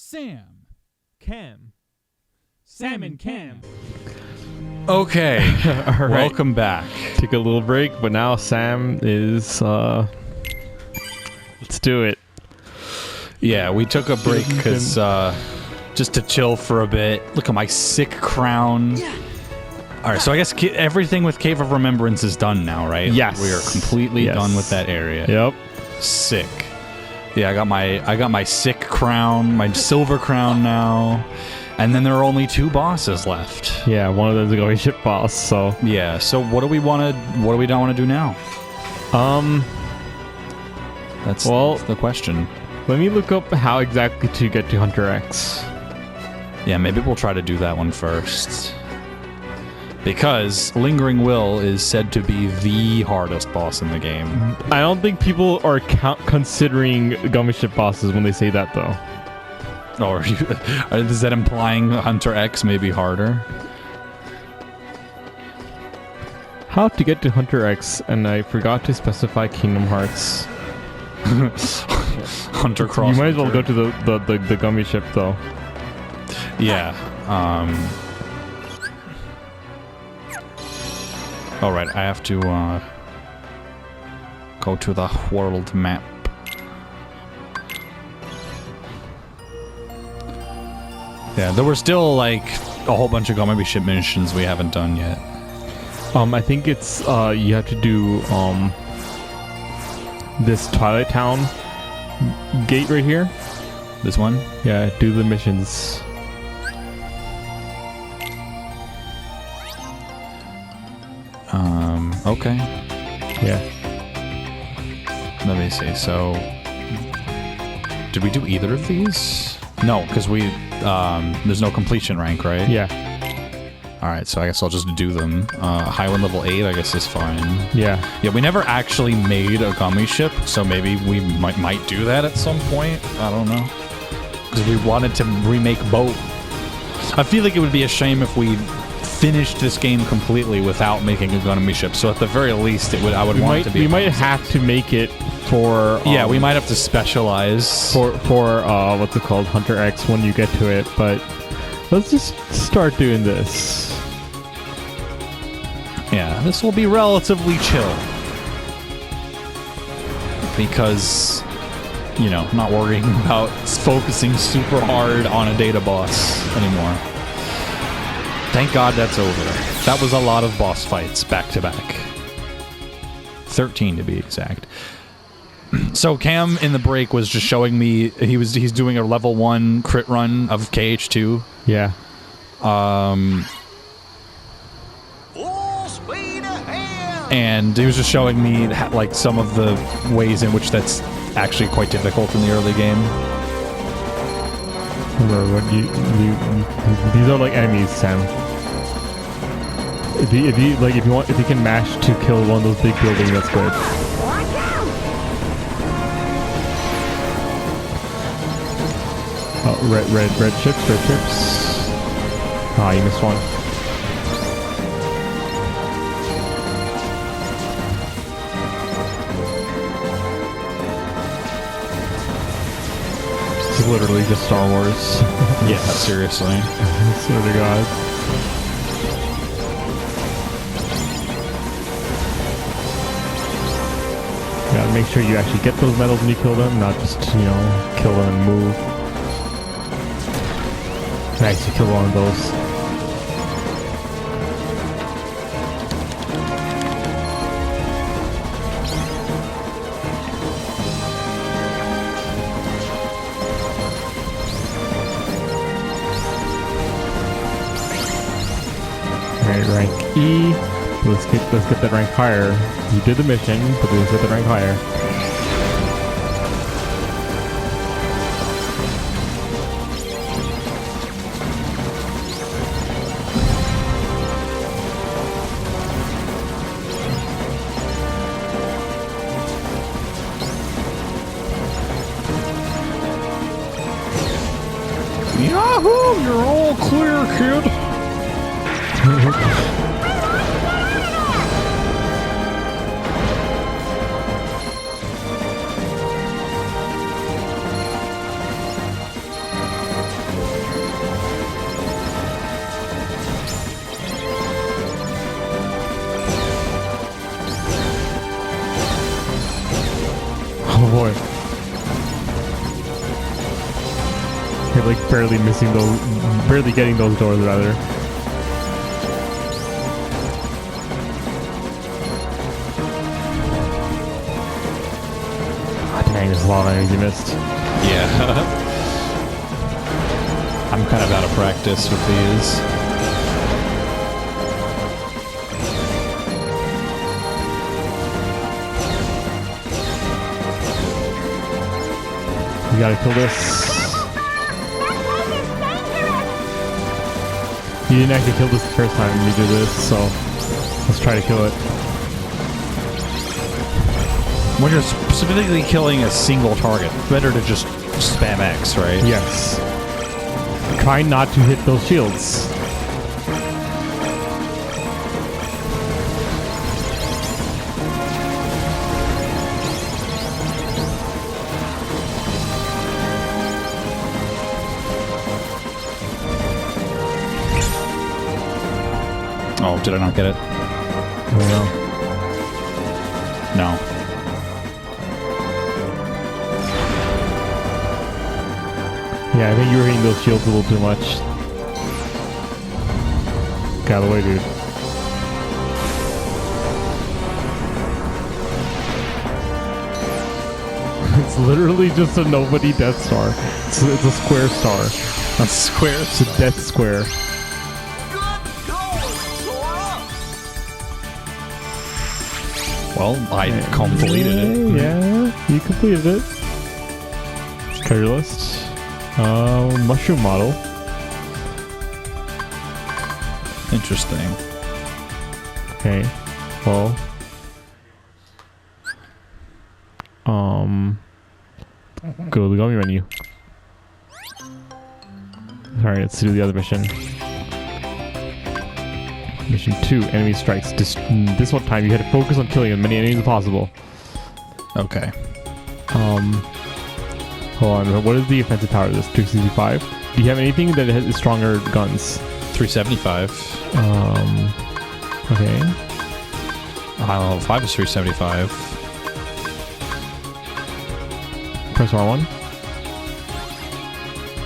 Sam. Cam. Salmon Cam. Okay. All right. Welcome back. Took a little break, but now Sam is, let's do it. Yeah, we took a break because, just to chill for a bit. Look at my sick crown. Alright, so I guess everything with Cave of Remembrance is done now, right? Yes. We are completely done with that area. Yep. Sick. Yeah, I got my sick crown, my silver crown now. And then there are only 2 bosses left. Yeah, one of them is going to ship boss, so. Yeah, so what do we don't want to do now? That's the question. Let me look up how exactly to get to Hunter X. Yeah, maybe we'll try to do that one first. Because Lingering Will is said to be the hardest boss in the game. I don't think people are considering gummy ship bosses when they say that, though. Or is that implying Hunter X may be harder? How to get to Hunter X, and I forgot to specify Kingdom Hearts. Hunter Cross. You might as well go to the gummy ship, though. Yeah. Alright, I have to go to the world map. Yeah, there were still like a whole bunch of gummy ship missions we haven't done yet. I think it's you have to do this Twilight Town gate right here. This one? Yeah, do the missions. Okay. Yeah. Let me see. So, did we do either of these? No, because there's no completion rank, right? Yeah. Alright, so I guess I'll just do them. Highwind level 8, I guess is fine. Yeah. Yeah, we never actually made a gummy ship, so maybe we might do that at some point. I don't know. Because we wanted to remake both. I feel like it would be a shame if we finished this game completely without making a gummy ship. So at the very least, I would want it to be. We might have to make it for. Yeah, we might have to specialize for what's it called, Hunter X when you get to it. But let's just start doing this. Yeah, this will be relatively chill because, you know, not worrying about focusing super hard on a data boss anymore. Thank God that's over. That was a lot of boss fights back to back. 13 to be exact. So Cam in the break was just showing me he's doing a level 1 crit run of KH2. Yeah. And he was just showing me like some of the ways in which that's actually quite difficult in the early game. Remember what these are like enemies, Sam. If you can mash to kill one of those big buildings, that's good. Oh, red chips. Ah, you missed one. This is literally just Star Wars. Yeah, seriously. I swear to God. You gotta make sure you actually get those medals when you kill them, not just, you know, kill them and move. Nice, you killed one of those. Alright, rank E. Let's get that rank higher. You did the mission, but let's get the rank higher. Yahoo! You're all clear, kid. You're like barely missing those, barely getting those doors rather. Ah, dang, there's a lot of enemies you missed. Yeah. I'm kind of out of practice with these. You gotta kill this. You didn't actually kill this the first time you did this, so let's try to kill it. When you're specifically killing a single target, better to just spam X, right? Yes. Try not to hit those shields. Oh, did I not get it? I don't know. No. Yeah, I think you were hitting those shields a little too much. Get out of the way, dude. It's literally just a nobody Death Star. It's a square star. A square? It's a death square. Well, I completed it. Yeah, you completed it. Treasure list. Mushroom model. Interesting. Okay. Well. Go to the gummy menu. Alright, let's do the other mission. Mission 2, enemy strikes. This one time you had to focus on killing as many enemies as possible. Okay. Hold on, what is the offensive power of this? 265? Do you have anything that has stronger guns? 375. Okay. High level 5 is 375. Press R1?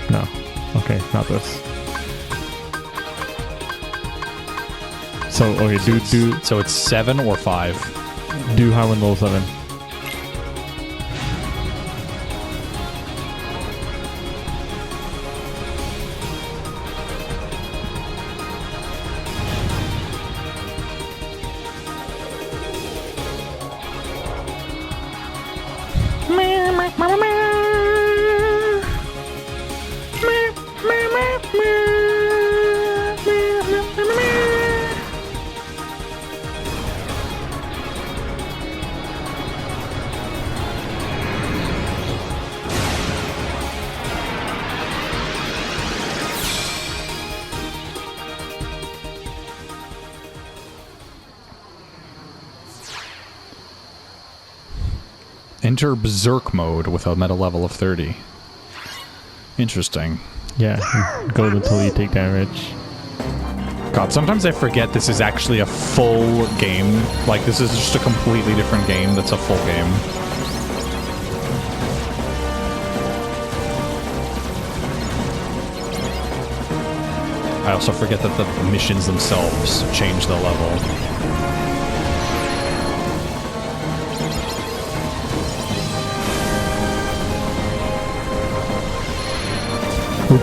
No. Okay, not this. So, okay, do So it's 7 or 5? do high one level 7. Enter Berserk mode with a meta level of 30. Interesting. Yeah, go until you take damage. God, sometimes I forget this is actually a full game. Like, this is just a completely different game that's a full game. I also forget that the missions themselves change the level.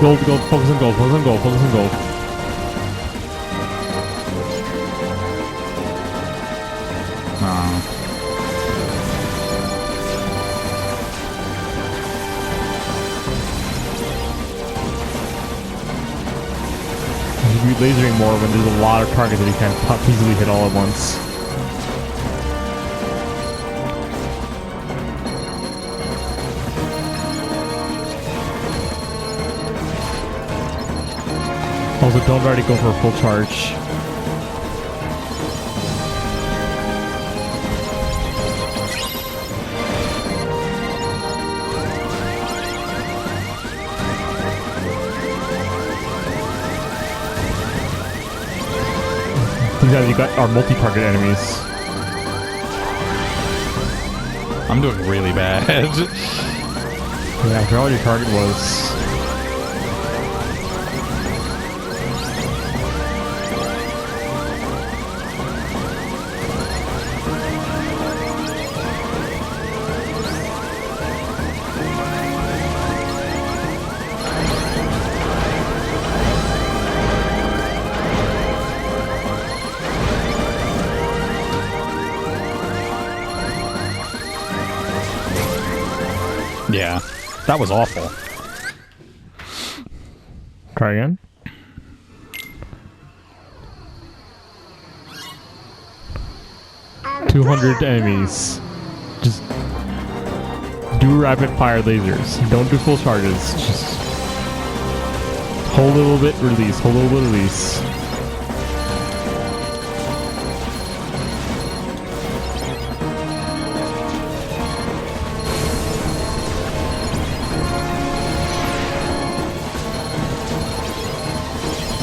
Gold, focus on gold, focus on gold, focus on gold. You should be lasering more when there's a lot of targets that you can't easily hit all at once. Also, don't already go for a full charge. These guys you got are multi-target enemies. I'm doing really bad. Yeah, I forgot what your target was. Yeah, that was awful. Try again. $200 enemies. Just do rapid fire lasers. Don't do full charges. Just hold a little bit, release. Hold a little bit, release.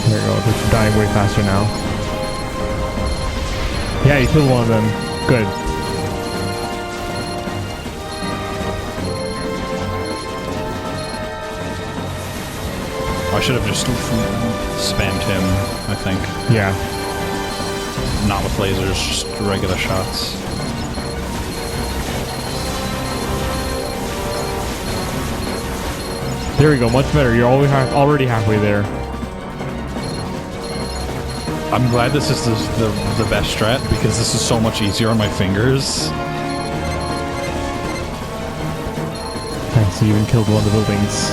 There you go. They're dying way faster now. Yeah, you killed one of them. Good. I should have just spammed him, I think. Yeah. Not with lasers, just regular shots. There we go. Much better. You're already halfway there. I'm glad this is the best strat, because this is so much easier on my fingers. Okay, so you even killed one of the buildings.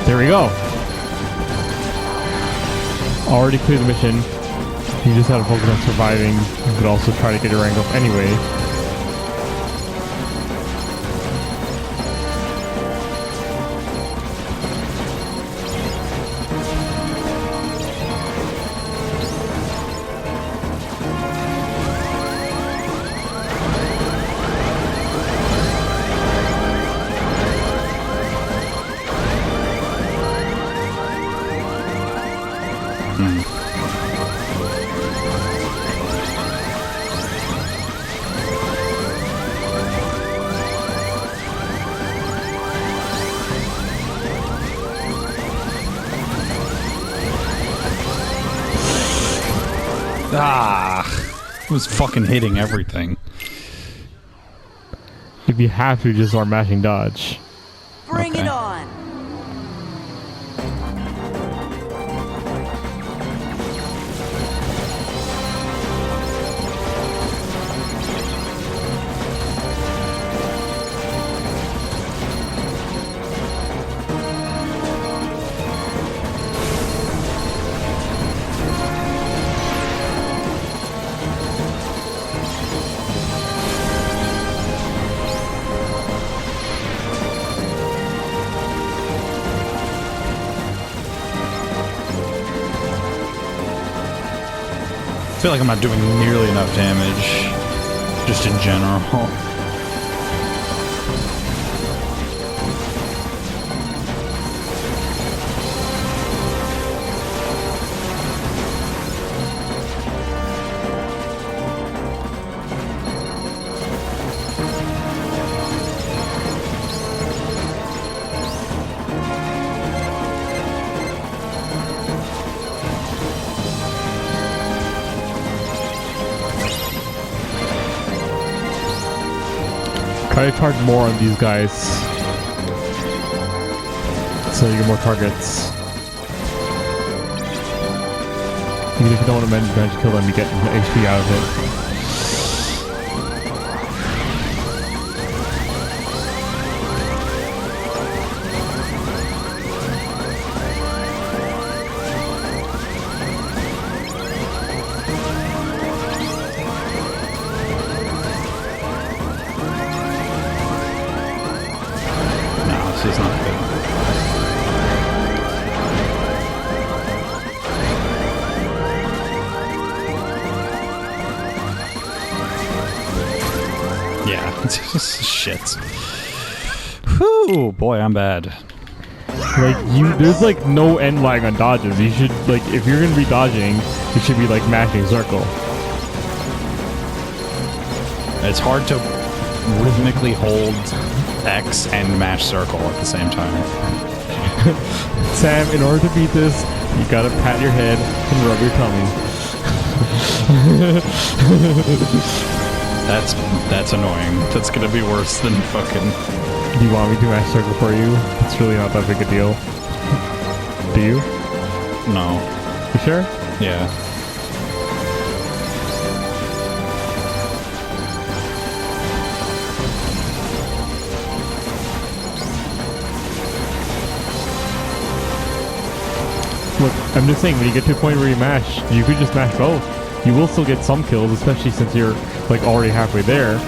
There we go. Already cleared the mission. You just had to focus on surviving. You could also try to get your rank up anyway. Ah! It was fucking hitting everything. If you have to, just start mashing dodge. Bring Okay. it on! I feel like I'm not doing nearly enough damage, just in general. Try to charge more on these guys, so you get more targets. Even if you don't want to manage to kill them, you get the HP out of it. He's not good. Yeah, it's just shit. Whew, boy, I'm bad. Like, there's like no end lag on dodges. You should, like, if you're gonna be dodging, you should be like mashing circle. It's hard to rhythmically hold X and mash circle at the same time. Sam, in order to beat this, you gotta pat your head and rub your tummy. That's annoying. That's gonna be worse than fucking Do you want me to match circle for you? It's really not that big a deal. Do you? No. You sure? Yeah. Look, I'm just saying, when you get to a point where you mash, you could just mash both. You will still get some kills, especially since you're like already halfway there.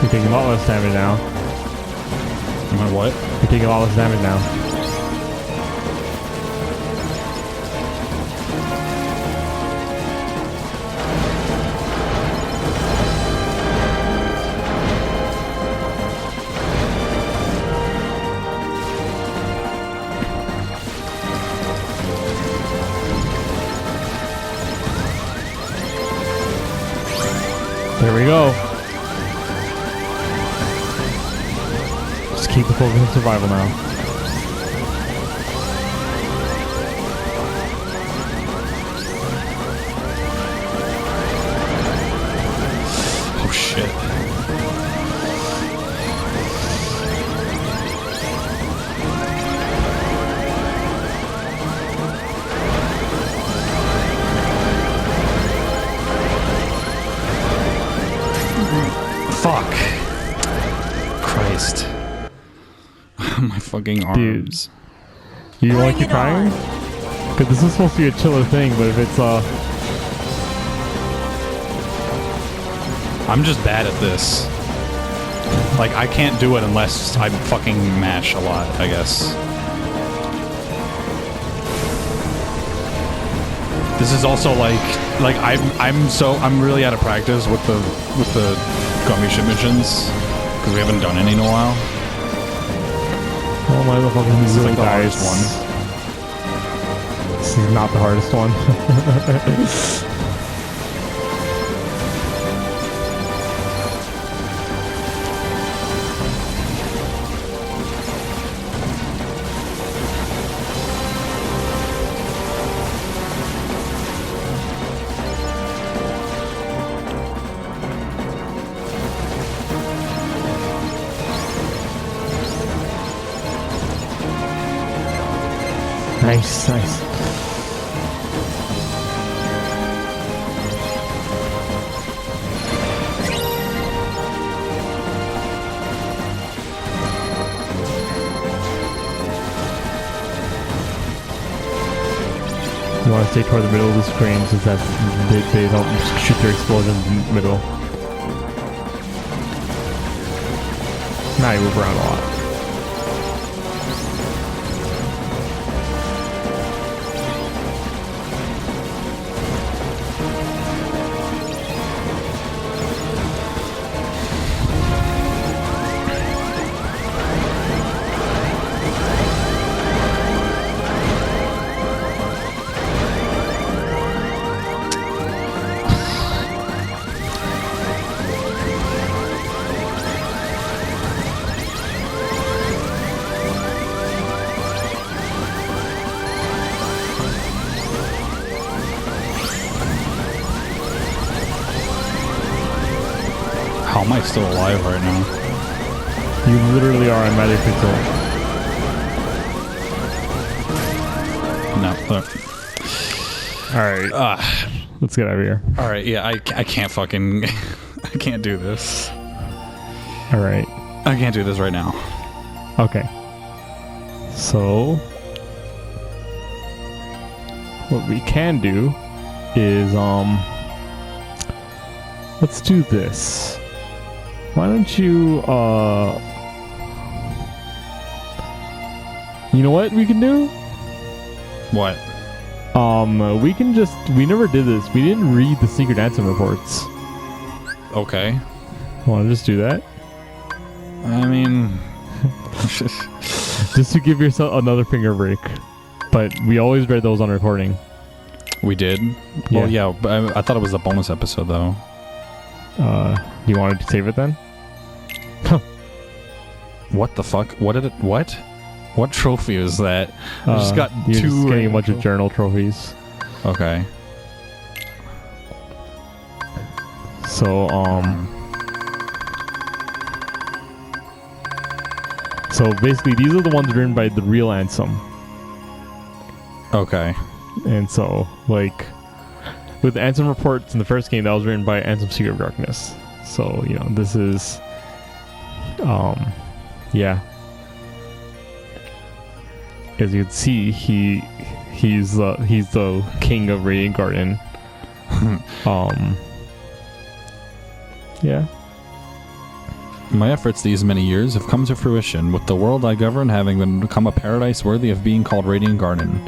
You're taking a lot less damage now. Am I what? You're taking a lot less damage now. There we go. Just keep the focus on survival now. Oh shit. Fuck. Christ. My fucking arms. You want to keep trying? Because this is supposed to be a chiller thing, but if it's I'm just bad at this. Like, I can't do it unless I fucking mash a lot, I guess. This is also like I'm really out of practice with the gummy ship missions because we haven't done any in a while. oh my motherfucker, This is really like the dies. hardest one. This is not the hardest one. Nice, nice. You want to stay toward the middle of the screen since that's they don't shoot their explosions in the middle. Now you move around a lot. How am I still alive right now? You literally are on magic pixel. No. Alright. Let's get out of here. Alright, yeah, I can't fucking... I can't do this. Alright. I can't do this right now. Okay. So... what we can do is, let's do this. Why don't you, you know what we can do? What? We never did this. We didn't read the secret Ansem reports. Okay. Want to just do that? I mean... Just to give yourself another finger break. But we always read those on recording. We did? Well, yeah, but I thought it was a bonus episode, though. You wanted to save it then? What the fuck? What did it... What? What trophy is that? I just got you're two... just getting a bunch of journal trophies. Okay. So, So basically, these are the ones written by the real Ansem. Okay. And so, like, with Ansem reports in the first game, that was written by Ansem Secret of Darkness. So, you know, this is, yeah. As you can see, he's the king of Radiant Garden. Yeah. My efforts these many years have come to fruition, with the world I govern having become a paradise worthy of being called Radiant Garden.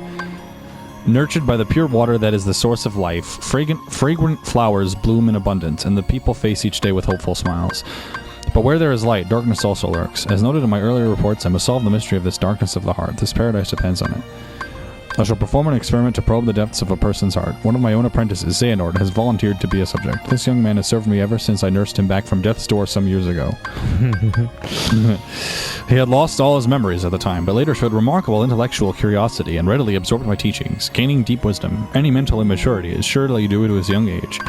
Nurtured by the pure water that is the source of life, fragrant flowers bloom in abundance, and the people face each day with hopeful smiles. But where there is light, darkness also lurks. As noted in my earlier reports, I must solve the mystery of this darkness of the heart. This paradise depends on it. I shall perform an experiment to probe the depths of a person's heart. One of my own apprentices, Xehanort, has volunteered to be a subject. This young man has served me ever since I nursed him back from death's door some years ago. He had lost all his memories at the time, but later showed remarkable intellectual curiosity and readily absorbed my teachings, gaining deep wisdom. Any mental immaturity is surely due to his young age.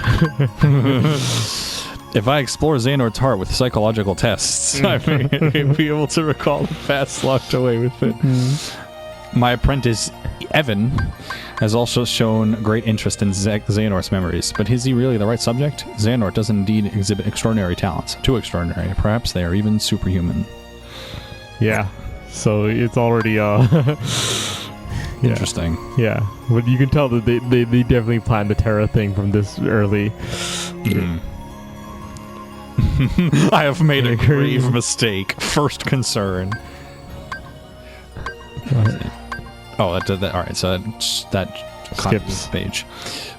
If I explore Xehanort's heart with psychological tests, I may be able to recall the past locked away with it. My apprentice, Evan, has also shown great interest in Xehanort's memories, but is he really the right subject? Xehanort does indeed exhibit extraordinary talents. Too extraordinary. Perhaps they are even superhuman. Yeah. So it's already, Interesting. Yeah. But you can tell that they definitely planned the Terra thing from this early. I have made a grave mistake. First concern. Oh, that did that. All right, so that skips page.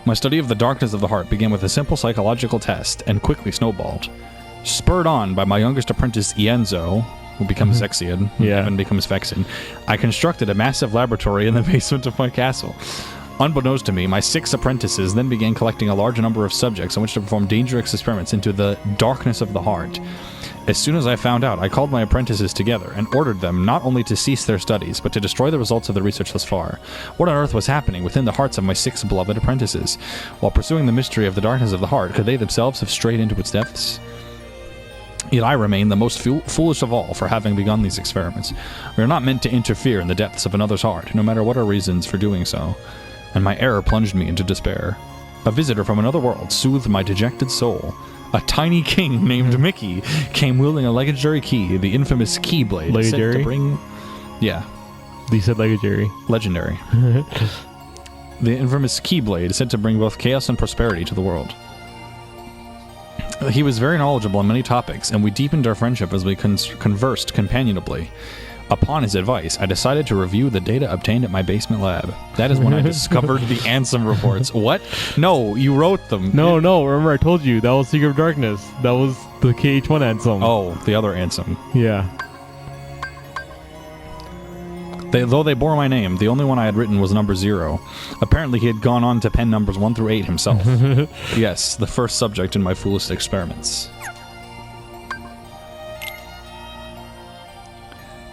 My study of the darkness of the heart began with a simple psychological test and quickly snowballed. Spurred on by my youngest apprentice, Ienzo, who becomes Zexian, and becomes Vexen, I constructed a massive laboratory in the basement of my castle. Unbeknownst to me, my 6 apprentices then began collecting a large number of subjects on which to perform dangerous experiments into the darkness of the heart. As soon as I found out, I called my apprentices together and ordered them not only to cease their studies, but to destroy the results of the research thus far. What on earth was happening within the hearts of my 6 beloved apprentices? While pursuing the mystery of the darkness of the heart, could they themselves have strayed into its depths? Yet I remain the most foolish of all for having begun these experiments. We are not meant to interfere in the depths of another's heart, no matter what our reasons for doing so. And my error plunged me into despair. A visitor from another world soothed my dejected soul. A tiny king named Mickey came wielding a legendary key, the infamous Keyblade. Legendary? Said to bring... Yeah. You said legendary. Legendary. The infamous Keyblade said to bring both chaos and prosperity to the world. He was very knowledgeable on many topics, and we deepened our friendship as we conversed companionably. Upon his advice, I decided to review the data obtained at my basement lab. That is when I discovered the Ansem reports. What? No, you wrote them. No, remember I told you, that was Secret of Darkness. That was the KH1 Ansem. Oh, the other Ansem. Yeah. Though they bore my name, the only one I had written was number 0. Apparently he had gone on to pen numbers 1 through 8 himself. Yes, the first subject in my foolish experiments.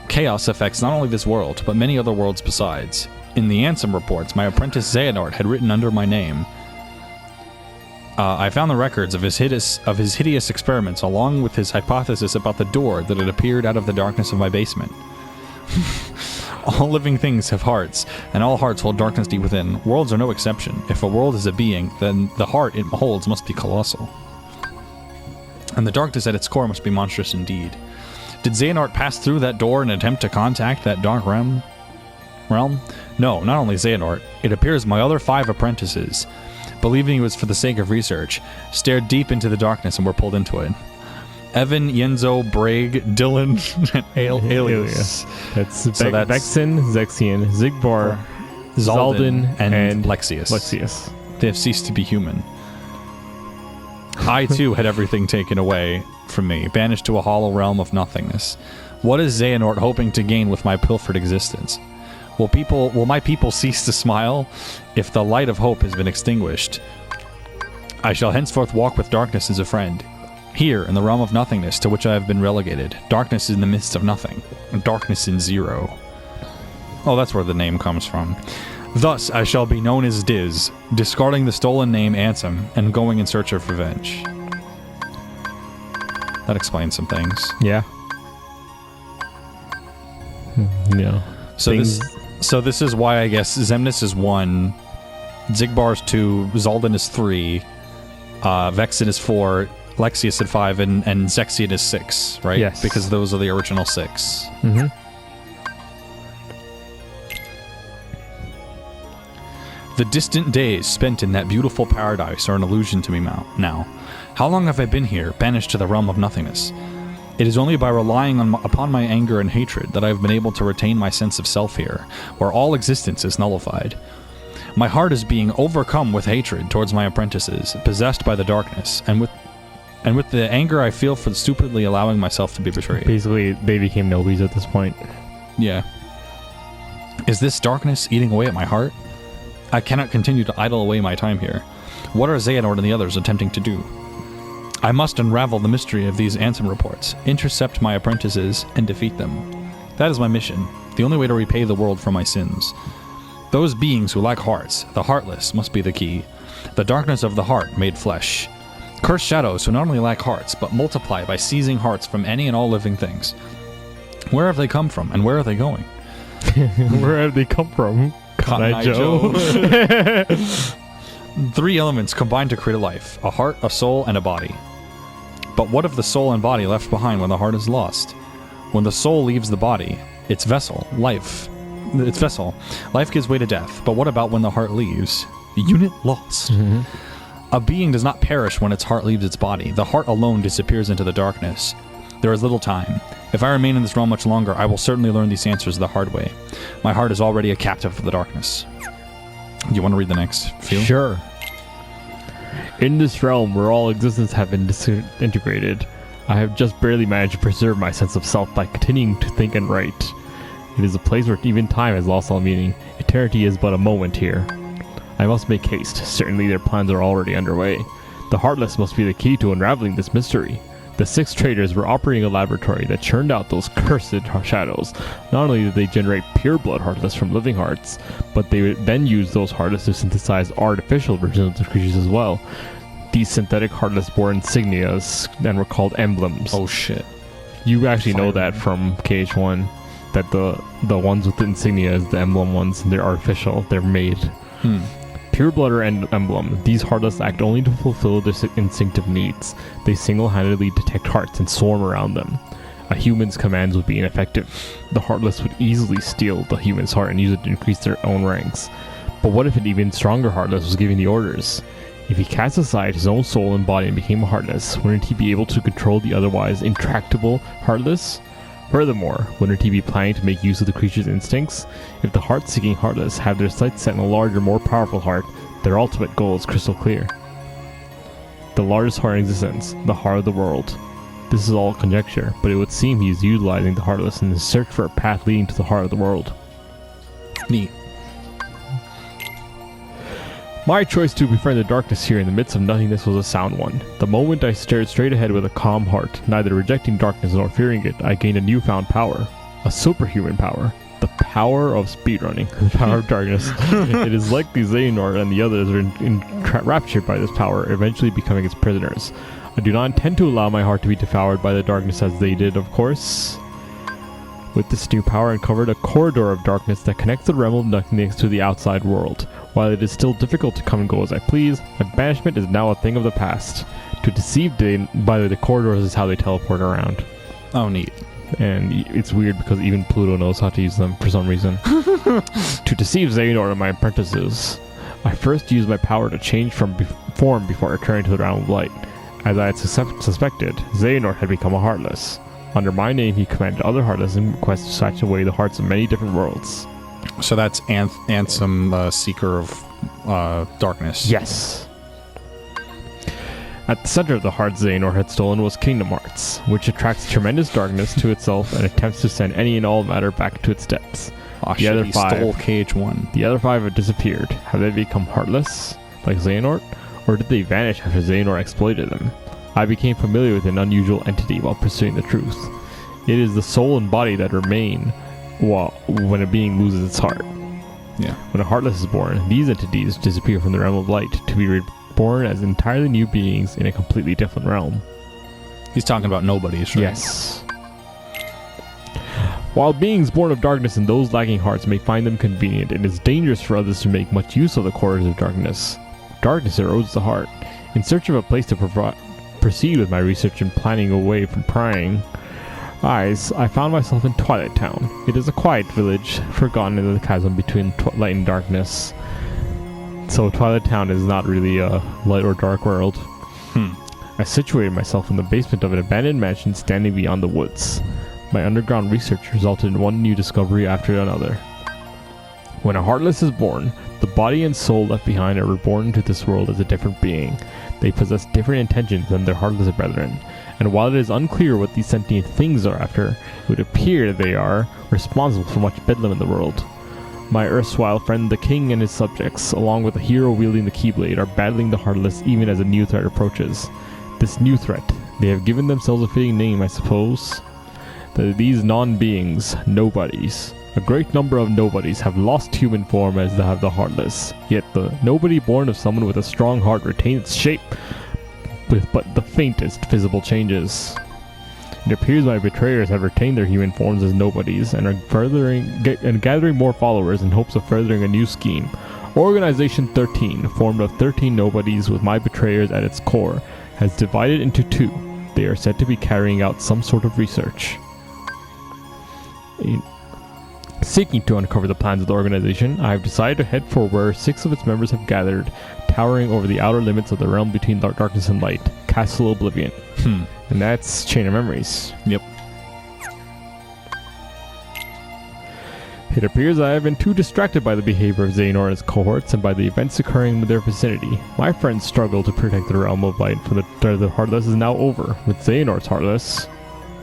Chaos affects not only this world, but many other worlds besides. In the Ansem reports, my apprentice Xehanort had written under my name. I found the records of his hideous experiments, along with his hypothesis about the door that had appeared out of the darkness of my basement. All living things have hearts, and all hearts hold darkness deep within. Worlds are no exception. If a world is a being, then the heart it holds must be colossal. And the darkness at its core must be monstrous indeed. Did Xehanort pass through that door in an attempt to contact that dark realm? No, not only Xehanort. It appears my other 5 apprentices, believing it was for the sake of research, stared deep into the darkness and were pulled into it. Evan, Yenzo, Bragg, Dylan, and Alias. That's Vexen, Zexian, Zigbar, Zaldin, and and Lexius. Lexius. They have ceased to be human. I, too, had everything taken away from me, banished to a hollow realm of nothingness. What is Xehanort hoping to gain with my pilfered existence? Will my people cease to smile if the light of hope has been extinguished? I shall henceforth walk with darkness as a friend. Here, in the realm of nothingness to which I have been relegated, darkness in the midst of nothing, darkness in zero. Oh, that's where the name comes from. Thus, I shall be known as Diz, discarding the stolen name Ansem, and going in search of revenge. That explains some things. Yeah. Yeah. So this is why I guess Xemnas is 1, Zigbar's 2, Zaldin is 3, Vexen is 4, Lexius at 5, and Zexian is 6, right? Yes. Because those are the original 6. Mm-hmm. The distant days spent in that beautiful paradise are an illusion to me now. How long have I been here, banished to the realm of nothingness? It is only by relying upon my anger and hatred that I have been able to retain my sense of self here, where all existence is nullified. My heart is being overcome with hatred towards my apprentices, possessed by the darkness, and with the anger I feel for stupidly allowing myself to be betrayed. Basically, they became nobodies at this point. Yeah. Is this darkness eating away at my heart? I cannot continue to idle away my time here. What are Xehanort and the others attempting to do? I must unravel the mystery of these Ansem reports, intercept my apprentices, and defeat them. That is my mission, the only way to repay the world for my sins. Those beings who lack hearts, the heartless, must be the key. The darkness of the heart made flesh. Cursed shadows who not only lack hearts, but multiply by seizing hearts from any and all living things. Where have they come from, and where are they going? Where have they come from? Cotton Eye Joe. 3 elements combine to create a life, a heart, a soul, and a body. But what of the soul and body left behind when the heart is lost? When the soul leaves the body, its vessel gives way to death. But what about when the heart leaves? Unit lost. Mm-hmm. A being does not perish when its heart leaves its body. The heart alone disappears into the darkness. There is little time. If I remain in this realm much longer, I will certainly learn these answers the hard way. My heart is already a captive of the darkness. Do you want to read the next few? Sure. In this realm where all existence have been disintegrated, I have just barely managed to preserve my sense of self by continuing to think and write. It is a place where even time has lost all meaning. Eternity is but a moment here. I must make haste. Certainly their plans are already underway. The Heartless must be the key to unraveling this mystery. The 6 traders were operating a laboratory that churned out those cursed shadows. Not only did they generate pure blood Heartless from living hearts, but they would then use those Heartless to synthesize artificial versions of the creatures as well. These synthetic Heartless bore insignias and were called emblems. Oh shit. You actually know that from KH1, that the ones with the insignia is the emblem ones, and they're artificial, they're made. Pure blood or emblem, these Heartless act only to fulfill their instinctive needs. They single-handedly detect hearts and swarm around them. A human's commands would be ineffective. The Heartless would easily steal the human's heart and use it to increase their own ranks. But what if an even stronger Heartless was giving the orders? If he cast aside his own soul and body and became a Heartless, wouldn't he be able to control the otherwise intractable Heartless? Furthermore, wouldn't he be planning to make use of the creature's instincts? If the heart-seeking Heartless have their sights set on a larger, more powerful heart, their ultimate goal is crystal clear. The largest heart in existence, the heart of the world. This is all conjecture, but it would seem he is utilizing the Heartless in his search for a path leading to the heart of the world. Neat. My choice to befriend the darkness here in the midst of nothingness was a sound one. The moment I stared straight ahead with a calm heart, neither rejecting darkness nor fearing it, I gained a newfound power. A superhuman power. The power of speedrunning. The power of darkness. It is likely Xehanort and the others are enraptured by this power, eventually becoming its prisoners. I do not intend to allow my heart to be devoured by the darkness as they did, of course. With this new power, I uncovered a corridor of darkness that connects the realm of nothingness to the outside world. While it is still difficult to come and go as I please, my banishment is now a thing of the past. To deceive by the corridors is how they teleport around. Oh, neat. And it's weird because even Pluto knows how to use them for some reason. To deceive Xehanort and my apprentices, I first used my power to change from form before returning to the realm of light. As I had suspected, Xehanort had become a Heartless. Under my name, he commanded other Heartless in quest to snatch away the hearts of many different worlds. So that's Ansem, Seeker of Darkness. Yes. At the center of the heart Xehanort had stolen was Kingdom Hearts, which attracts tremendous darkness to itself and attempts to send any and all matter back to its depths. Oh, The other he five- stole KH1. The other 5 have disappeared. Have they become heartless, like Xehanort, or did they vanish after Xehanort exploited them? I became familiar with an unusual entity while pursuing the truth. It is the soul and body that remain when a being loses its heart. Yeah. When a heartless is born, these entities disappear from the realm of light to be reborn as entirely new beings in a completely different realm. He's talking about nobodies, right? Yes. While beings born of darkness and those lacking hearts may find them convenient, it is dangerous for others to make much use of the corridors of darkness. Darkness erodes the heart. In search of a place to proceed with my research and planning away from prying eyes, I found myself in Twilight Town. It is a quiet village, forgotten in the chasm between light and darkness. So Twilight Town is not really a light or dark world. I situated myself in the basement of an abandoned mansion standing beyond the woods. My underground research resulted in one new discovery after another. When a heartless is born, the body and soul left behind are reborn into this world as a different being. They possess different intentions than their heartless brethren, and while it is unclear what these sentient things are after, it would appear that they are responsible for much bedlam in the world. My erstwhile friend the king and his subjects, along with the hero wielding the Keyblade, are battling the heartless even as a new threat approaches. This new threat, they have given themselves a fitting name, I suppose. These non-beings, nobodies. A great number of nobodies have lost human form as they have the heartless, yet the nobody born of someone with a strong heart retains its shape, with but the faintest visible changes. It appears my betrayers have retained their human forms as nobodies and are gathering more followers in hopes of furthering a new scheme. Organization 13, formed of 13 nobodies with my betrayers at its core, has divided into 2. They are said to be carrying out some sort of research. Seeking to uncover the plans of the organization, I have decided to head for where 6 of its members have gathered, towering over the outer limits of the realm between darkness and light, Castle Oblivion. And that's Chain of Memories. Yep. It appears I have been too distracted by the behavior of Xehanort and his cohorts and by the events occurring in their vicinity. My friend's struggle to protect the realm of light from the Heartless is now over, with Xehanort's Heartless,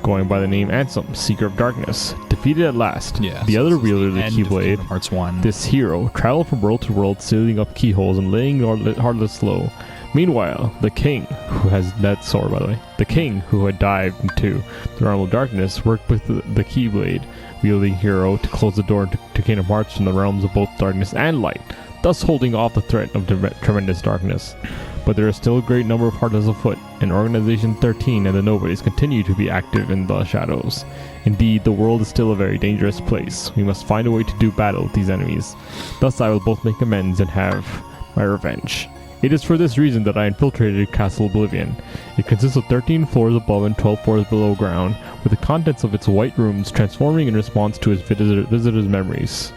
going by the name Ansem, Seeker of Darkness, defeated at last. Yeah, the other wielder of the Keyblade, Hearts 1. this hero, traveled from world to world, sealing up keyholes and laying the Heartless low. Meanwhile, the king, who has that sword, by the way, the king, who had dived into the realm of darkness, worked with the Keyblade wielding hero to close the door to Kingdom Hearts from the realms of both darkness and light, thus holding off the threat of tremendous darkness. But there is still a great number of Heartless afoot, and Organization 13 and the Nobodies continue to be active in the shadows. Indeed, the world is still a very dangerous place. We must find a way to do battle with these enemies. Thus I will both make amends and have my revenge. It is for this reason that I infiltrated Castle Oblivion. It consists of 13 floors above and 12 floors below ground, with the contents of its white rooms transforming in response to its visitors' memories.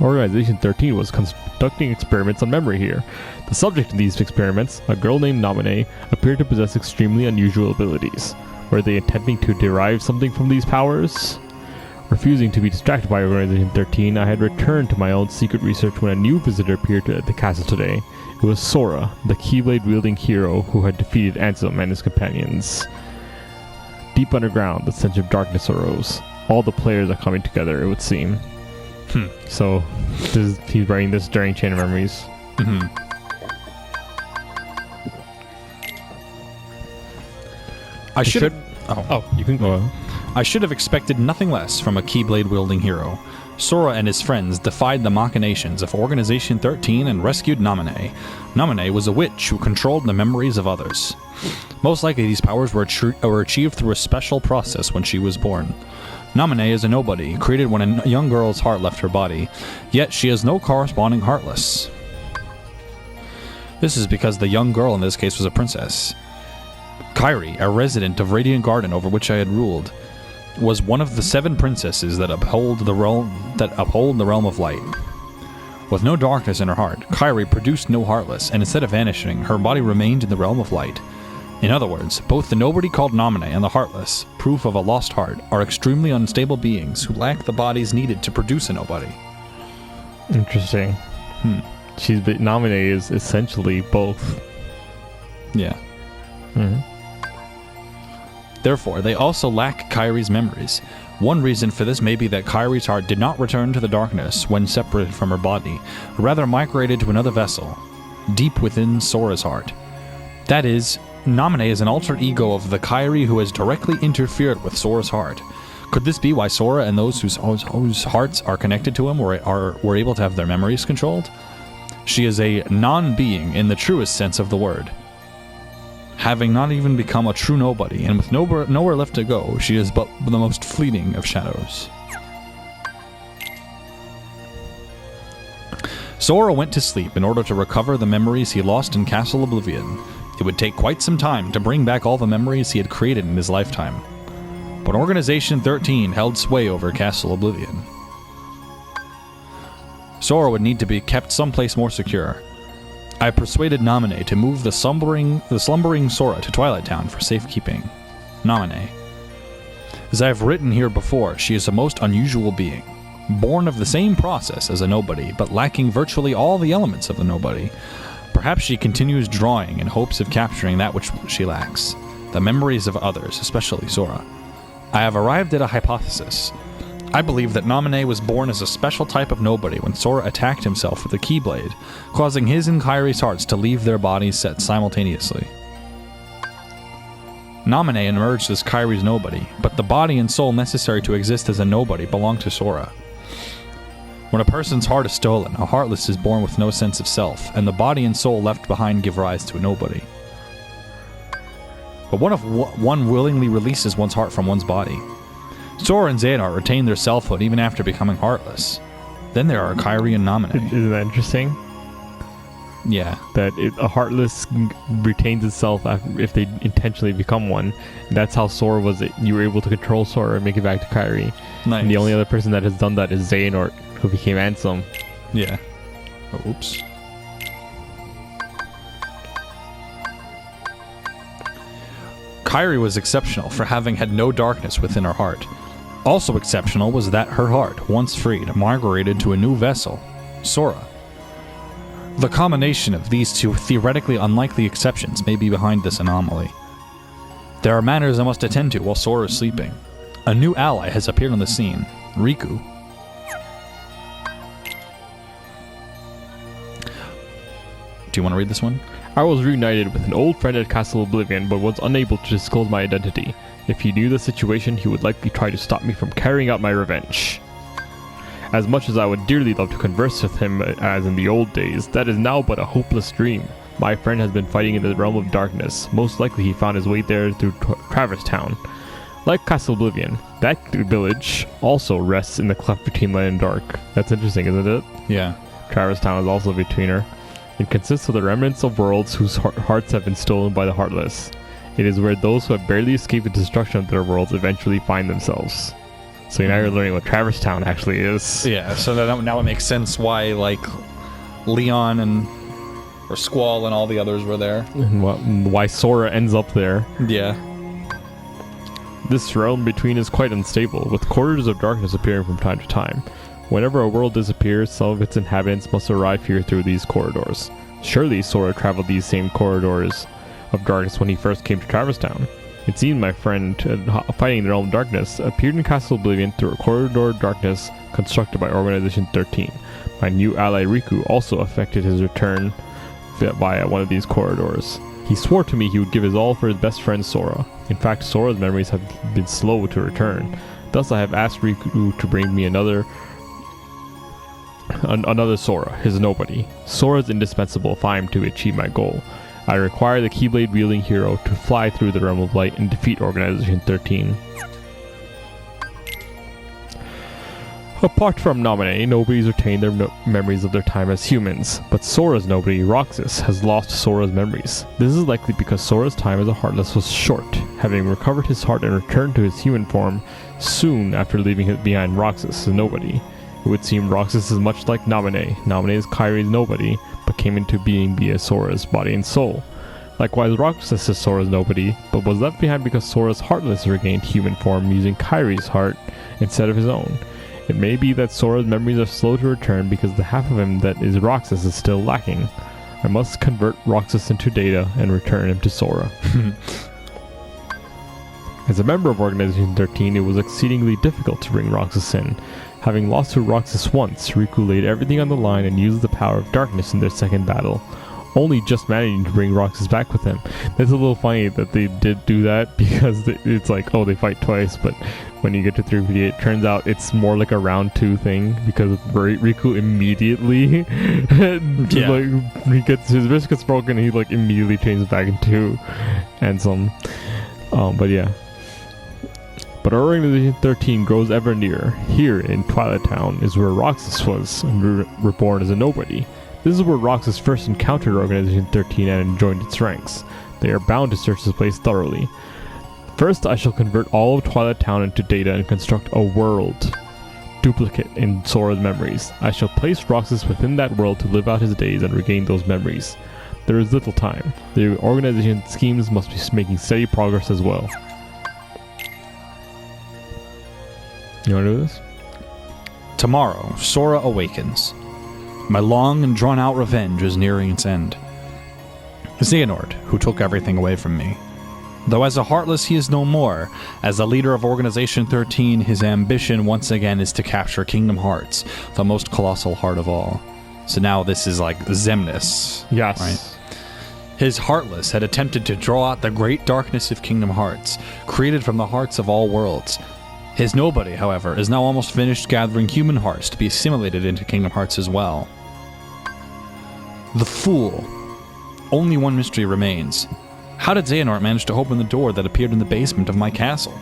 Organization 13 was conducting experiments on memory here. The subject of these experiments, a girl named Naminé, appeared to possess extremely unusual abilities. Were they attempting to derive something from these powers? Refusing to be distracted by Organization 13, I had returned to my own secret research when a new visitor appeared at the castle today. It was Sora, the Keyblade-wielding hero who had defeated Ansem and his companions. Deep underground, the stench of darkness arose. All the players are coming together, it would seem. So, he's writing this during Chain of Memories. I should. You can go. I should have expected nothing less from a Keyblade-wielding hero. Sora and his friends defied the machinations of Organization 13 and rescued Naminé. Naminé was a witch who controlled the memories of others. Most likely these powers were achieved through a special process when she was born. Naminé is a nobody, created when a young girl's heart left her body, yet she has no corresponding Heartless. This is because the young girl in this case was a princess. Kairi, a resident of Radiant Garden over which I had ruled, was one of the 7 princesses that uphold the realm of light. With no darkness in her heart, Kairi produced no Heartless, and instead of vanishing, her body remained in the realm of light. In other words, both the nobody called Namine and the Heartless, proof of a lost heart, are extremely unstable beings who lack the bodies needed to produce a nobody. Interesting. Namine is essentially both. Yeah. Therefore, they also lack Kairi's memories. One reason for this may be that Kairi's heart did not return to the darkness when separated from her body, but rather migrated to another vessel, deep within Sora's heart. That is, Namine is an alter ego of the Kairi who has directly interfered with Sora's heart. Could this be why Sora and those whose hearts are connected to him were able to have their memories controlled? She is a non-being in the truest sense of the word. Having not even become a true nobody, and with nowhere left to go, she is but the most fleeting of shadows. Sora went to sleep in order to recover the memories he lost in Castle Oblivion. It would take quite some time to bring back all the memories he had created in his lifetime. But Organization 13 held sway over Castle Oblivion. Sora would need to be kept someplace more secure. I persuaded Namine to move the slumbering Sora to Twilight Town for safekeeping. Namine. As I have written here before, she is a most unusual being. Born of the same process as a nobody, but lacking virtually all the elements of the nobody. Perhaps she continues drawing in hopes of capturing that which she lacks, the memories of others, especially Sora. I have arrived at a hypothesis. I believe that Namine was born as a special type of nobody when Sora attacked himself with a Keyblade, causing his and Kairi's hearts to leave their bodies set simultaneously. Namine emerged as Kairi's nobody, but the body and soul necessary to exist as a nobody belong to Sora. When a person's heart is stolen, a heartless is born with no sense of self, and the body and soul left behind give rise to a nobody. But what if one willingly releases one's heart from one's body? Sora and Xehanort retain their selfhood even after becoming heartless. Then there are Kairi and Namine. Isn't that interesting? Yeah. That a heartless retains itself if they intentionally become one. And that's how Sora was. You were able to control Sora and make it back to Kairi. Nice. And the only other person that has done that is Xehanort, who became Ansem. Yeah. Oh, oops. Kairi was exceptional for having had no darkness within her heart. Also exceptional was that her heart, once freed, migrated to a new vessel, Sora. The combination of these two theoretically unlikely exceptions may be behind this anomaly. There are matters I must attend to while Sora is sleeping. A new ally has appeared on the scene, Riku. Do you want to read this one? I was reunited with an old friend at Castle Oblivion, but was unable to disclose my identity. If he knew the situation, he would likely try to stop me from carrying out my revenge. As much as I would dearly love to converse with him as in the old days, that is now but a hopeless dream. My friend has been fighting in the realm of darkness. Most likely he found his way there through Traverse Town. Like Castle Oblivion, that village also rests in the cleft between light and dark. That's interesting, isn't it? Yeah. Traverse Town is also between her. It consists of the remnants of worlds whose hearts have been stolen by the Heartless. It is where those who have barely escaped the destruction of their worlds eventually find themselves. So now you're learning what Traverse Town actually is. Yeah, so now it makes sense why, like, Leon or Squall and all the others were there. And why Sora ends up there. Yeah. This realm between is quite unstable, with corridors of darkness appearing from time to time. Whenever a world disappears, some of its inhabitants must arrive here through these corridors. Surely Sora traveled these same corridors of darkness when he first came to Traverse Town. It seems my friend, fighting in the realm of darkness, appeared in Castle Oblivion through a corridor of darkness constructed by Organization 13. My new ally Riku also effected his return via one of these corridors. He swore to me he would give his all for his best friend Sora. In fact, Sora's memories have been slow to return. Thus I have asked Riku to bring me another Sora, his nobody. Sora is indispensable if I am to achieve my goal. I require the Keyblade wielding hero to fly through the realm of light and defeat Organization 13. Apart from Namine, nobody's retained their memories of their time as humans, but Sora's nobody, Roxas, has lost Sora's memories. This is likely because Sora's time as a Heartless was short, having recovered his heart and returned to his human form soon after leaving behind Roxas as nobody. It would seem Roxas is much like Namine. Namine is Kairi's nobody, but came into being via Sora's body and soul. Likewise, Roxas is Sora's nobody, but was left behind because Sora's Heartless regained human form using Kairi's heart instead of his own. It may be that Sora's memories are slow to return because the half of him that is Roxas is still lacking. I must convert Roxas into data and return him to Sora. As a member of Organization 13, it was exceedingly difficult to bring Roxas in. Having lost to Roxas once, Riku laid everything on the line and used the power of darkness in their second battle, only just managing to bring Roxas back with him. That's a little funny that they did do that, because it's like, oh, they fight twice, but when you get to 358, it turns out it's more like a round 2 thing, because Riku immediately like, he gets his wrist gets broken and he like immediately changes back into Ansem. But yeah. But our Organization 13 grows ever nearer. Here in Twilight Town is where Roxas was, and reborn as a nobody. This is where Roxas first encountered Organization 13 and joined its ranks. They are bound to search this place thoroughly. First, I shall convert all of Twilight Town into data and construct a world duplicate in Sora's memories. I shall place Roxas within that world to live out his days and regain those memories. There is little time. The organization schemes must be making steady progress as well. You want to do this? Tomorrow, Sora awakens. My long and drawn-out revenge is nearing its end. Xehanort, who took everything away from me. Though as a Heartless he is no more, as the leader of Organization 13, his ambition once again is to capture Kingdom Hearts, the most colossal heart of all. So now this is like Xemnas. Yes. Right? His Heartless had attempted to draw out the great darkness of Kingdom Hearts, created from the hearts of all worlds. His nobody, however, is now almost finished gathering human hearts to be assimilated into Kingdom Hearts as well. The Fool. Only one mystery remains. How did Xehanort manage to open the door that appeared in the basement of my castle?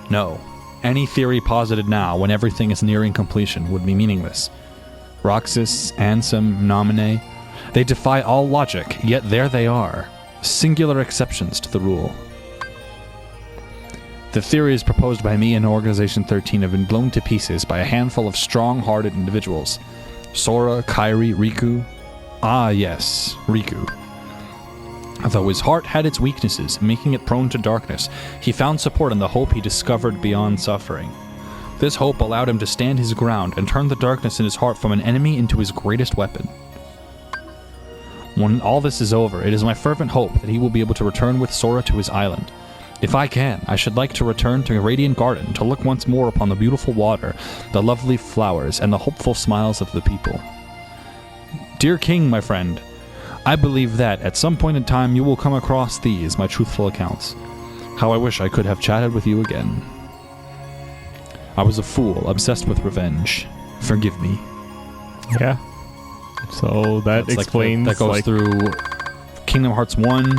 No. Any theory posited now, when everything is nearing completion, would be meaningless. Roxas, Ansem, Naminé, they defy all logic, yet there they are. Singular exceptions to the rule. The theories proposed by me and Organization 13 have been blown to pieces by a handful of strong-hearted individuals. Sora, Kairi, Riku. Ah, yes, Riku. Though his heart had its weaknesses, making it prone to darkness, he found support in the hope he discovered beyond suffering. This hope allowed him to stand his ground and turn the darkness in his heart from an enemy into his greatest weapon. When all this is over, it is my fervent hope that he will be able to return with Sora to his island. If I can, I should like to return to Radiant Garden to look once more upon the beautiful water, the lovely flowers, and the hopeful smiles of the people. Dear King, my friend, I believe that, at some point in time, you will come across these, my truthful accounts. How I wish I could have chatted with you again. I was a fool, obsessed with revenge. Forgive me. Yeah. So that That's explains... that goes through Kingdom Hearts 1,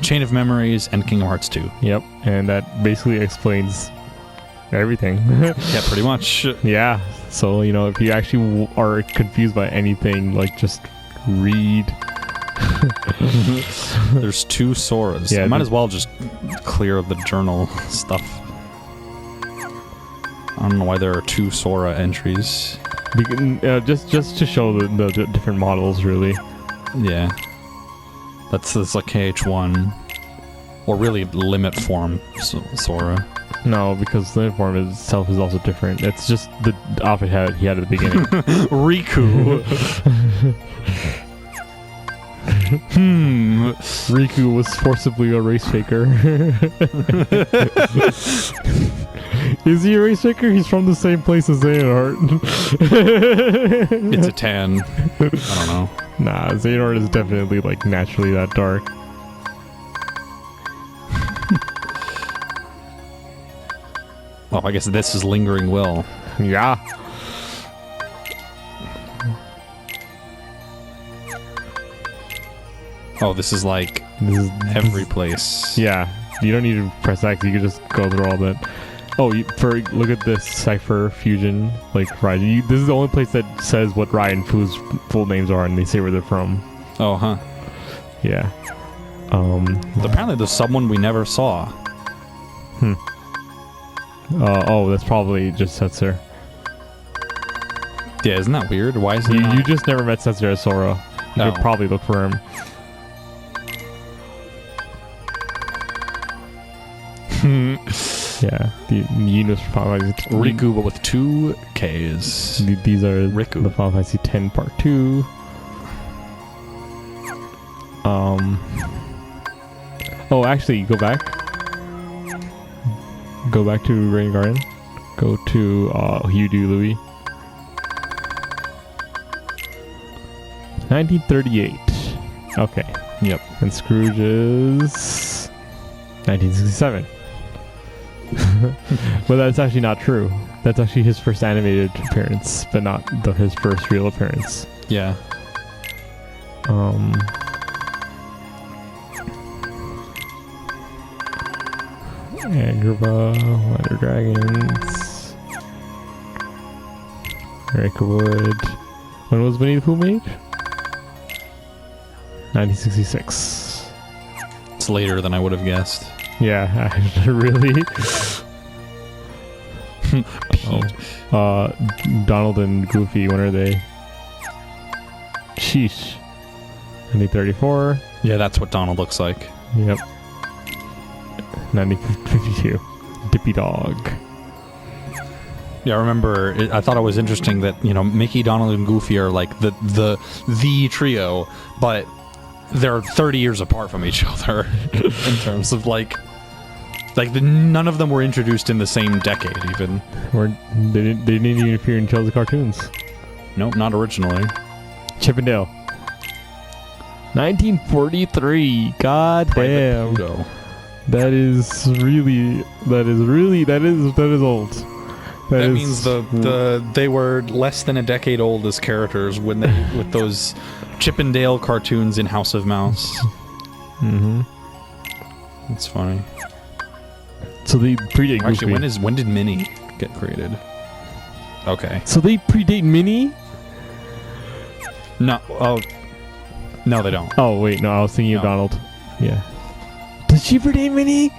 Chain of Memories, and Kingdom Hearts 2. Yep, and that basically explains everything. Yeah, pretty much. Yeah, so, you know, if you actually are confused by anything, like, just read. There's 2 Soras. Yeah, I might as well just clear the journal stuff. I don't know why there are 2 Sora entries. Just to show the different models, really. Yeah. That's like KH1. Or really limit form Sora. No, because the form itself is also different. It's just the outfit he had at the beginning. Riku. Riku was forcibly a race faker. Is he a race faker? He's from the same place as Xehanort. It's a tan. I don't know. Nah, Xehanort is definitely like naturally that dark. Well, I guess this is Lingering Will. Yeah. Oh, this is like every place. Yeah, you don't need to press X. You can just go through all that. Oh, look at this Cypher Fusion, like Ryan. This is the only place that says what Ryan Fu's full names are, and they say where they're from. Oh, huh. Yeah. Apparently, there's someone we never saw. Oh, that's probably just Setzer. Yeah, isn't that weird? Why is it You just never met Setzer as Sora. You could probably look for him. Yeah, the units for Final Fantasy. Riku, but with 2 Ks. These are Riku. the Final Fantasy X Part 2. Oh, actually, go back. Go back to Rain Garden. Go to Hugh Louis. 1938. Okay. Yep. And Scrooge is 1967. But that's actually not true. That's actually his first animated appearance, but not his first real appearance. Yeah. Agrabah, Wonder Dragons, Wood. When was Winnie the Pooh made? 1966. It's later than I would have guessed. Yeah, really? Donald and Goofy, when are they? Sheesh. 1934. Yeah, that's what Donald looks like. Yep. 1952. Dippy Dog. Yeah, I remember. I thought it was interesting that Mickey, Donald, and Goofy are like the trio, but they're 30 years apart from each other in terms of none of them were introduced in the same decade even. Or they didn't even appear in Chelsea cartoons. Nope, not originally. Chip and Dale. 1943. God damn. Pluto. That is old. That means they were less than a decade old as characters when they with those Chip and Dale cartoons in House of Mouse. Mm-hmm. That's funny. So they predate Goofy. Actually, when did Minnie get created? Okay. So they predate Minnie? No. Oh. No, they don't. Oh wait, no, I was thinking of No. Donald. Yeah. Does she predate Minnie?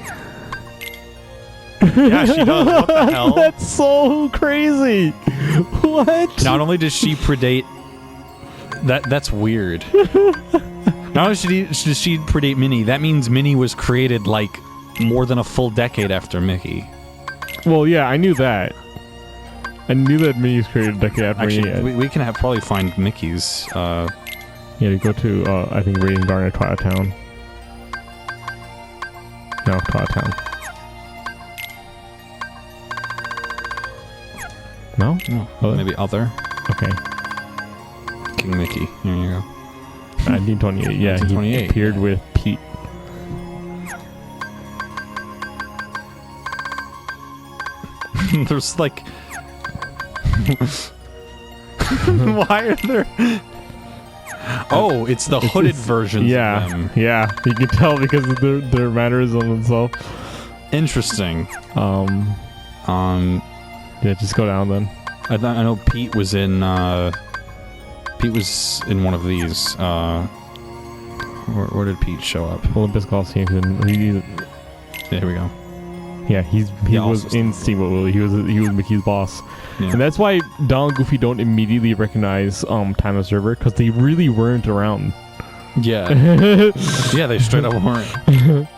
Yeah, she does. What the hell? That's so crazy. What? Not only does she predate... That's weird. Not only does she predate Minnie, that means Minnie was created, more than a full decade after Mickey. Well, yeah, I knew that. I knew that Minnie was created a decade after Minnie. Actually, we can probably find Mickey's... Yeah, you go to, I think, Radiant Garden or Twilight Town. No, Twilight Town. No? No, Other? maybe other. Okay. King Mickey. Here you go. 1928. Yeah, 1928, he appeared yeah. with Pete. There's why are there... Oh, it's the hooded versions Yeah, of them. yeah. You can tell because of their mannerism and stuff. Interesting. Yeah, just go down then. I know Pete was in one of these. Where did Pete show up? Olympus Coliseum. There we go. Yeah, he was also in Steamboat Willie. He was Mickey's boss, Yeah. and that's why Donald and Goofy don't immediately recognize Time Observer because they really weren't around. Yeah. Yeah, they straight up weren't. I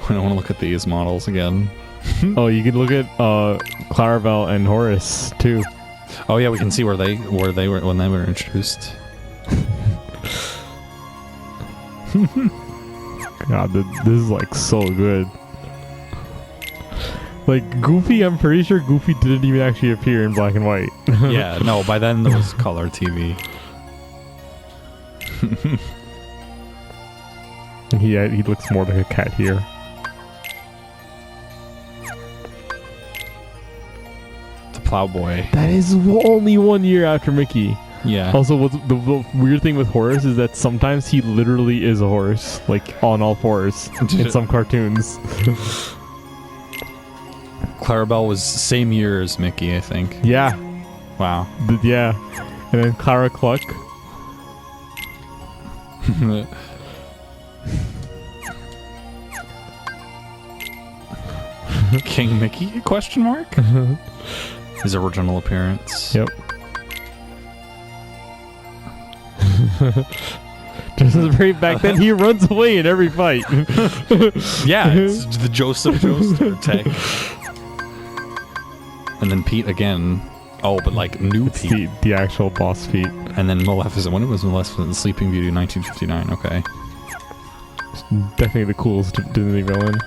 don't want to look at these models again. Oh, you can look at Clarabelle and Horace too. Oh yeah, we can see where they were when they were introduced. God, this is so good. Goofy, I'm pretty sure Goofy didn't even actually appear in black and white. Yeah, no, by then there was color TV. He looks more like a cat here. The Plowboy. That is only 1 year after Mickey. Yeah. Also, the weird thing with Horace is that sometimes he literally is a horse, on all fours in some cartoons. Clarabelle was same year as Mickey, I think. Yeah. Wow. Yeah. And then Clara Cluck. King Mickey? Question mark? His original appearance. Yep. Just as brave back then. He runs away in every fight. Yeah, it's the Joseph Joestar tech. And then Pete again. Oh, but like new It's Pete. the actual boss feat. And then Maleficent. When it was Maleficent, Sleeping Beauty, 1959. Okay. Definitely the coolest Disney villain.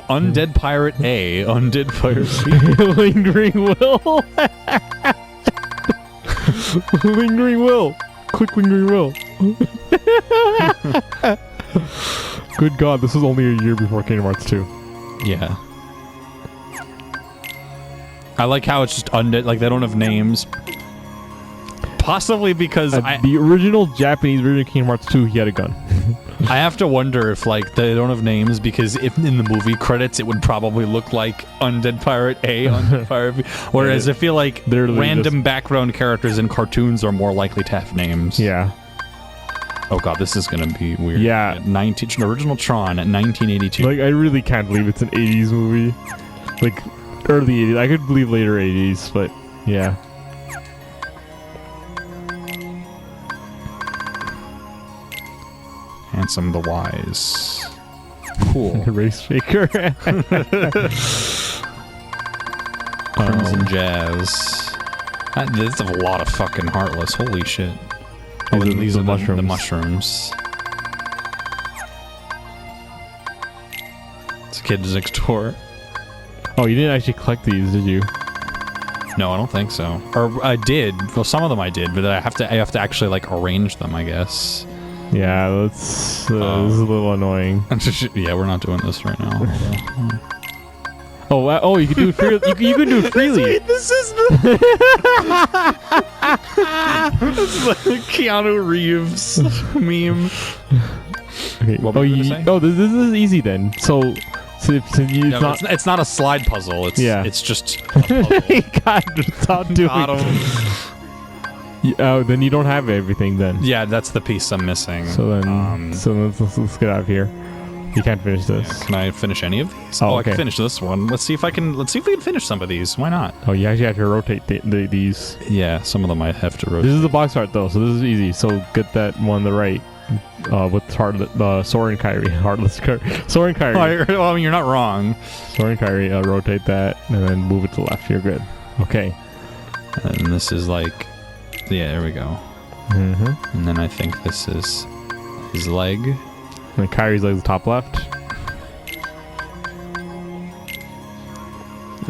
Undead Pirate A. Undead Pirate B. Lingering Will. Lingering Will. Quick Lingering Will. Good God, this was only a year before Kingdom Hearts 2. Yeah. I like how it's just undead. Like, they don't have names. Possibly because the original Japanese version of Kingdom Hearts 2, he had a gun. I have to wonder if, like, they don't have names because if in the movie credits it would probably look like Undead Pirate A, Undead Pirate B. Whereas I feel like They're random background characters in cartoons are more likely to have names. Yeah. Oh god, this is gonna be weird. Yeah. Original Tron at 1982. Like, I really can't believe it's an 80s movie. Like, early 80s. I could believe later 80s, but yeah. Ansem the Wise. Cool. Race Shaker. Crimson Jazz. There's a lot of fucking Heartless. Holy shit. Oh, and these are the mushrooms. It's Kids Next Door. Oh, you didn't actually collect these, did you? No, I don't think so. Or I did. Well, some of them I did, but I have to actually like arrange them, I guess. Yeah, that's this is a little annoying. Yeah, we're not doing this right now. Oh, you can do it freely. You can do it freely. Wait, this is the it's the Keanu Reeves meme. Okay. What were you gonna say? This is easy then. So it's not a slide puzzle. It's just a puzzle. God, stop doing. Then you don't have everything then. Yeah, that's the piece I'm missing. So then, let's get out of here. You can't finish this. Yeah, can I finish any of these? Oh, I okay. can finish this one. Let's see if we can finish some of these. Why not? Oh, you actually have to rotate these. Yeah, some of them I have to rotate. This is the box art though, so this is easy. So get that one the right. With Soren Kyrie, Heartless Soren Kyrie. Well, I mean, you're not wrong. Soren Kyrie, rotate that and then move it to the left. You're good. Okay. And this is like, yeah, there we go. Mm-hmm. And then I think this is his leg. And Kyrie's like the top left.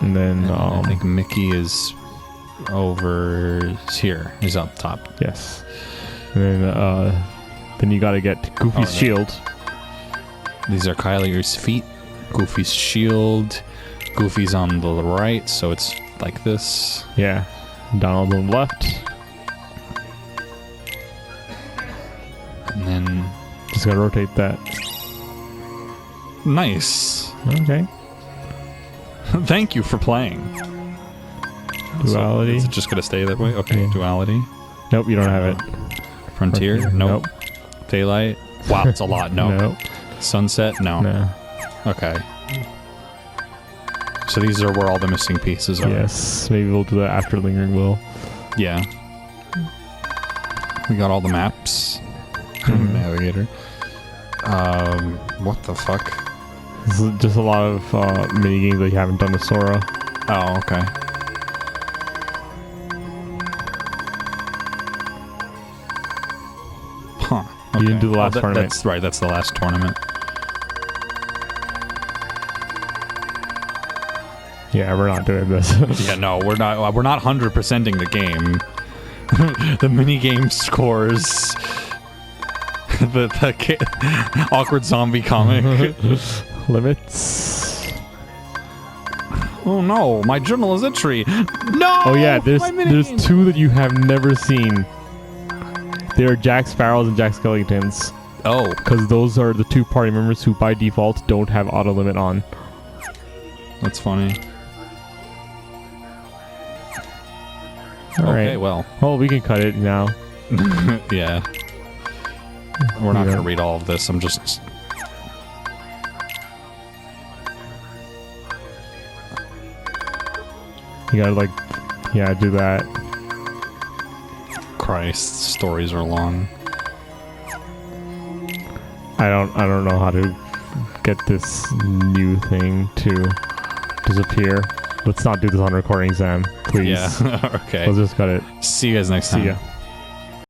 And then I think Mickey is over here. He's up top. Yes. And then you gotta get Goofy's shield. These are Kylie's feet. Goofy's shield. Goofy's on the right, so it's like this. Yeah. Donald on the left. And then just gotta rotate that. Nice. Okay. Thank you for playing. Duality. So is it just gonna stay that way? Okay. Yeah. Duality. Nope, you don't have it. Frontier. Nope. Daylight. Wow, it's a lot. No. Nope. Sunset. No. No. Okay. So these are where all the missing pieces are. Yes. Maybe we'll do that after Lingering Will. Yeah. We got all the maps. Navigator. What the fuck? This is just a lot of mini games that you haven't done with Sora. Oh, okay. Huh. Okay. You didn't do the last tournament. That's right. That's the last tournament. Yeah, we're not doing this. Yeah, no, we're not 100%ing the game. The mini game scores. the awkward zombie comic. Limits. Oh no, my journal is entry. No. Oh yeah, there's two that you have never seen. They are Jack Sparrows and Jack Skellingtons. Oh, because those are the two party members who by default don't have auto limit on. That's funny. All okay, right. well, we can cut it now. Yeah. We're not going to read all of this. I'm just... You gotta do that. Christ, stories are long. I don't know how to get this new thing to disappear. Let's not do this on recording, Sam. Please. Yeah. Okay. Let's just cut it. See you guys next time. See ya.